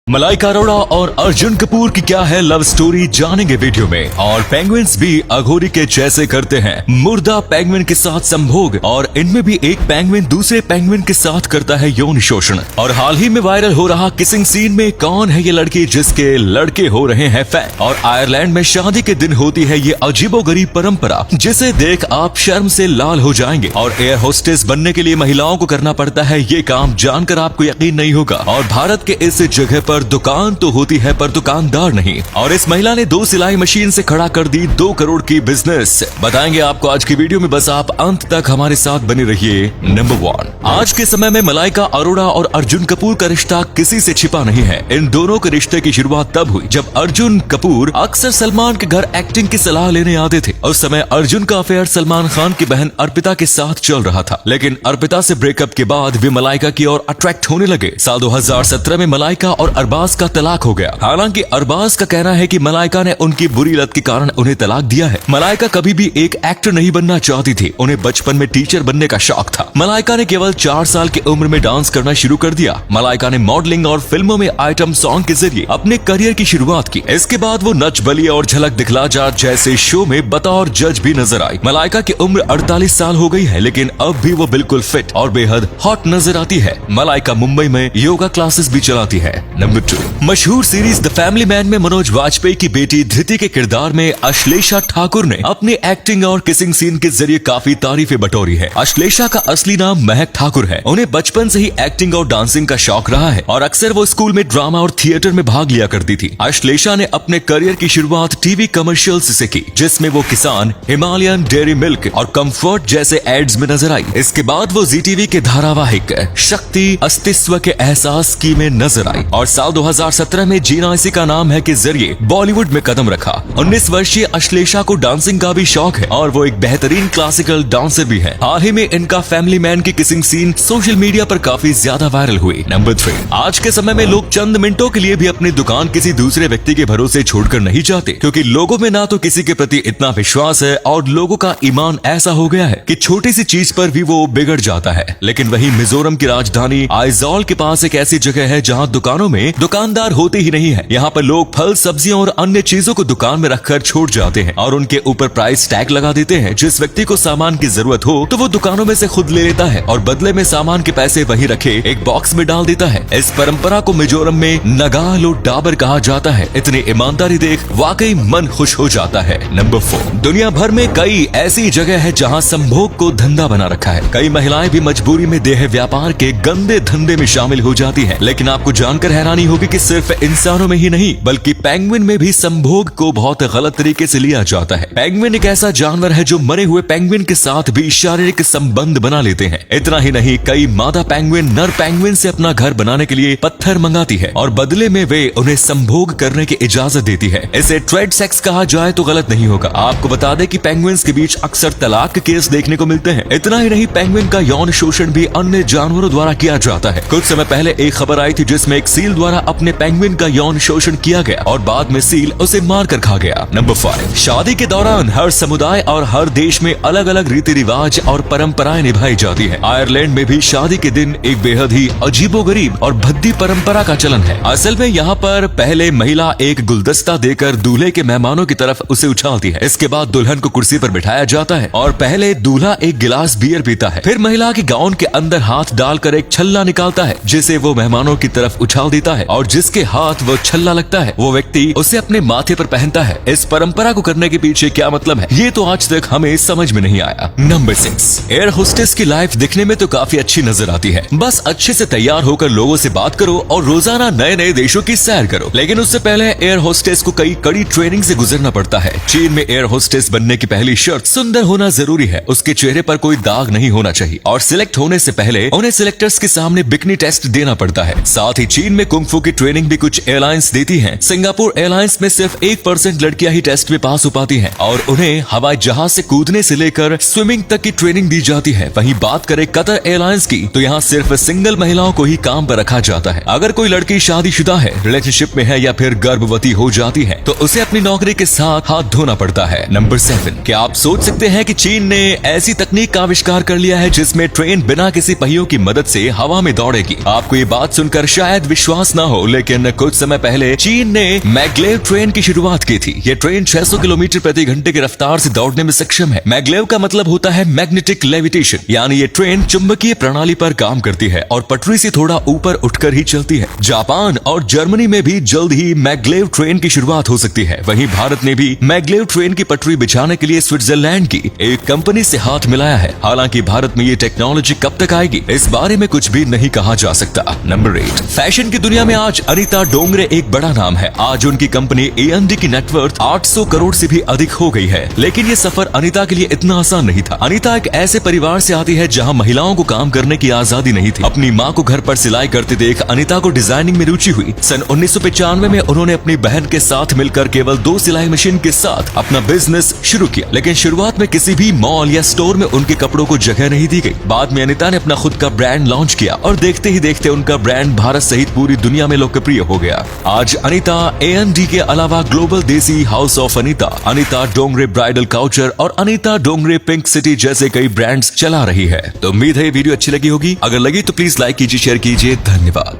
मलाइका अरोड़ा और अर्जुन कपूर की क्या है लव स्टोरी जानेंगे वीडियो में। और पेंगुइन्स भी अघोरी के जैसे करते हैं मुर्दा पेंगुइन के साथ संभोग, और इनमें भी एक पेंगुइन दूसरे पेंगुइन के साथ करता है यौन शोषण। और हाल ही में वायरल हो रहा किसिंग सीन में कौन है ये लड़की जिसके लड़के हो रहे हैं फैन। और आयरलैंड में शादी के दिन होती है ये अजीबोगरीब परंपरा जिसे देख आप शर्म से लाल हो जाएंगे। और एयर होस्टेस बनने के लिए महिलाओं को करना पड़ता है ये काम, जानकर आपको यकीन नहीं होगा। और भारत के इस जगह पर दुकान तो होती है पर दुकानदार नहीं। और इस महिला ने 2 सिलाई मशीन से खड़ा कर दी 2 करोड़ की बिजनेस। बताएंगे आपको आज की वीडियो में, बस आप अंत तक हमारे साथ बने रहिए। नंबर 1, आज के समय में मलाइका अरोड़ा और अर्जुन कपूर का रिश्ता किसी से छिपा नहीं है। इन दोनों के रिश्ते की शुरुआत तब हुई जब अर्जुन कपूर अक्सर सलमान के घर एक्टिंग की सलाह लेने आते थे। उस समय अर्जुन का अफेयर सलमान खान की बहन अर्पिता के साथ चल रहा था, लेकिन अर्पिता से ब्रेकअप के बाद वे मलाइका की ओर अट्रैक्ट होने लगे। साल 2017 में मलाइका और अरबाज का तलाक हो गया। हालांकि अरबाज का कहना है कि मलाइका ने उनकी बुरी लत के कारण उन्हें तलाक दिया है। मलाइका कभी भी एक एक्टर नहीं बनना चाहती थी, उन्हें बचपन में टीचर बनने का शौक था। मलाइका ने केवल 4 साल की उम्र में डांस करना शुरू कर दिया। मलाइका ने मॉडलिंग और फिल्मों में आइटम सॉन्ग के जरिए अपने करियर की शुरुआत की। इसके बाद वो नच बलिए और झलक दिखला जा जैसे शो में बतौर जज भी नजर आई। मलाइका की उम्र 48 साल हो गई है, लेकिन अब भी वो बिल्कुल फिट और बेहद हॉट नजर आती है। मलाइका मुंबई में योगा क्लासेस भी चलाती है। नंबर 2, मशहूर सीरीज द फैमिली मैन में मनोज वाजपेयी की बेटी धृति के किरदार में अश्लेषा ठाकुर ने अपनी एक्टिंग और किसिंग सीन के जरिए काफी तारीफें बटोरी है। अश्लेषा का असली नाम महक ठाकुर है। उन्हें बचपन से ही एक्टिंग और डांसिंग का शौक रहा है और अक्सर वो स्कूल में ड्रामा और थिएटर में भाग लिया करती थी। अश्लेषा ने अपने करियर की शुरुआत टीवी कमर्शियल्स से की, जिसमें वो किसान, हिमालयन डेयरी मिल्क और कंफर्ट जैसे एड्स में नजर आई। इसके बाद वो जी टीवी के धारावाहिक शक्ति अस्तित्व के एहसास की में नजर आई और साल 2017 में जीना इसी का नाम है के जरिए बॉलीवुड में कदम रखा। 19 वर्षीय अश्लेषा को डांसिंग का भी शौक है और वो एक बेहतरीन क्लासिकल डांसर भी है। हाल ही में इनका फैमिली मैन की किसिंग सीन सोशल मीडिया पर काफी ज्यादा वायरल हुई। नंबर 3, आज के समय में लोग चंद मिनटों के लिए भी अपनी दुकान किसी दूसरे व्यक्ति के भरोसे छोड़कर नहीं जाते, क्योंकि लोगों में ना तो किसी के प्रति इतना विश्वास है और लोगों का ईमान ऐसा हो गया है कि छोटी सी चीज पर भी वो बिगड़ जाता है। लेकिन वही मिजोरम की राजधानी आइजॉल के पास एक ऐसी जगह है जहाँ दुकानों में दुकानदार होते ही नहीं है। यहाँ पर लोग फल, सब्जियां और अन्य चीजों को दुकान में रखकर छोड़ जाते हैं और उनके ऊपर प्राइस टैग लगा देते हैं। जिस व्यक्ति को सामान की जरूरत हो तो वो दुकानों में से खुद ले लेता है और बदले में सामान के पैसे वहीं रखे एक बॉक्स में डाल देता है। इस परंपरा को मिजोरम में नगालो डाबर कहा जाता है। इतनी ईमानदारी देख वाकई मन खुश हो जाता है। नंबर 4, दुनिया भर में कई ऐसी जगह है जहाँ संभोग को धंधा बना रखा है। कई महिलाएं भी मजबूरी में देह व्यापार के गंदे धंधे में शामिल हो जाती है। लेकिन आपको जानकर हैरानी होगी कि सिर्फ इंसानों में ही नहीं बल्कि पेंगुइन में भी संभोग को बहुत गलत तरीके से लिया जाता है। पेंगुइन एक ऐसा जानवर है जो मरे हुए पेंगुइन के साथ भी शारीरिक संबंध बना लेते हैं। इतना ही नहीं, कई मादा पेंगुइन नर पेंगुइन से अपना घर बनाने के लिए पत्थर मंगाती है और बदले में वे उन्हें संभोग करने की इजाजत देती है। इसे ट्रेड सेक्स कहा जाए तो गलत नहीं होगा। आपको बता दें कि पेंगुइन्स के बीच अक्सर तलाक के केस देखने को मिलते हैं। इतना ही नहीं, पेंगुइन का यौन शोषण भी अन्य जानवरों द्वारा किया जाता है। कुछ समय पहले एक खबर आई थी जिसमें एक सील द्वारा अपने पेंगुइन का यौन शोषण किया गया और बाद में सील उसे मारकर खा गया। नंबर 5, शादी के दौरान हर समुदाय और हर देश में अलग अलग रीति रिवाज और परंपराएं निभाई जाती है। आयरलैंड में भी शादी के दिन एक बेहद ही अजीबोगरीब और भद्दी परंपरा का चलन है। असल में यहाँ पर पहले महिला एक गुलदस्ता देकर दूल्हे के मेहमानों की तरफ उसे उछालती है। इसके बाद दुल्हन को कुर्सी पर बिठाया जाता है और पहले दूल्हा एक गिलास बियर पीता है। फिर महिला के गाउन के अंदर हाथ डालकर एक छल्ला निकालता है जिसे वो मेहमानों की तरफ उछाल देता है और जिसके हाथ वो छल्ला लगता है वो व्यक्ति उसे अपने माथे पर पहनता है। इस परंपरा को करने के पीछे क्या मतलब है ये तो आज तक हमें समझ में नहीं आया। नंबर 6, एयर होस्टेस की लाइफ दिखने में तो काफी अच्छी नजर आती है। बस अच्छे से तैयार होकर लोगों से बात करो और रोजाना नए नए देशों की सैर करो। लेकिन उससे पहले एयर होस्टेस को कई कड़ी ट्रेनिंग से गुजरना पड़ता है। चीन में एयर होस्टेस बनने की पहली शर्त सुंदर होना जरूरी है। उसके चेहरे पर कोई दाग नहीं होना चाहिए और सिलेक्ट होने से पहले उन्हें सिलेक्टर्स के सामने बिकनी टेस्ट देना पड़ता है। साथ ही चीन में कुंग-फू की ट्रेनिंग भी कुछ एयरलाइंस देती हैं। सिंगापुर एयरलाइंस में सिर्फ 1% लड़कियां ही टेस्ट में पास हो पाती हैं और उन्हें हवाई जहाज से कूदने से लेकर स्विमिंग तक की ट्रेनिंग दी जाती है। वहीं बात करें कतर एयरलाइंस की तो यहाँ सिर्फ सिंगल महिलाओं को ही काम पर रखा जाता है। अगर कोई लड़की शादीशुदा है, रिलेशनशिप में है या फिर गर्भवती हो जाती है तो उसे अपनी नौकरी के साथ हाथ धोना पड़ता है। नंबर 7, क्या आप सोच सकते हैं कि चीन ने ऐसी तकनीक का आविष्कार कर लिया है जिसमें ट्रेन बिना किसी पहियों की मदद से हवा में दौड़ेगी। आपको ये बात सुनकर शायद विश्वास ना हो, लेकिन कुछ समय पहले चीन ने मैग्लेव ट्रेन की शुरुआत की थी। ये ट्रेन 600 किलोमीटर प्रति घंटे की रफ्तार से दौड़ने में सक्षम है। मैग्लेव का मतलब होता है मैग्नेटिक लेविटेशन, यानी ये ट्रेन चुंबकीय प्रणाली पर काम करती है और पटरी से थोड़ा ऊपर उठकर ही चलती है। जापान और जर्मनी में भी जल्द ही मैग्लेव ट्रेन की शुरुआत हो सकती है। वहीं भारत ने भी मैग्लेव ट्रेन की पटरी बिछाने के लिए स्विट्जरलैंड की एक कंपनी से हाथ मिलाया है। हालांकि भारत में ये टेक्नोलॉजी कब तक आएगी, इस बारे में कुछ भी नहीं कहा जा सकता। नंबर 8, फैशन की दुनिया में आज अनीता डोंगरे एक बड़ा नाम है। आज उनकी कंपनी AMD की नेटवर्थ 800 करोड़ से भी अधिक हो गई है। लेकिन ये सफर अनीता के लिए इतना आसान नहीं था। अनीता एक ऐसे परिवार से आती है जहां महिलाओं को काम करने की आजादी नहीं थी। अपनी मां को घर पर सिलाई करते देख अनीता को डिजाइनिंग में रुचि हुई। सन 1995 में उन्होंने अपनी बहन के साथ मिलकर केवल 2 सिलाई मशीन के साथ अपना बिजनेस शुरू किया। लेकिन शुरुआत में किसी भी मॉल या स्टोर में उनके कपड़ों को जगह नहीं दी गई। बाद में अनीता ने अपना खुद का ब्रांड लॉन्च किया और देखते ही देखते उनका ब्रांड भारत सहित पूरी दुनिया में लोकप्रिय हो गया। आज अनीता AMD के अलावा ग्लोबल देसी house of Anita, Anita Dongre bridal couture और अनीता डोंगरे पिंक सिटी जैसे कई ब्रांड्स चला रही है। तो उम्मीद है ये वीडियो अच्छी लगी होगी। अगर लगी तो प्लीज लाइक कीजिए, शेयर कीजिए। धन्यवाद।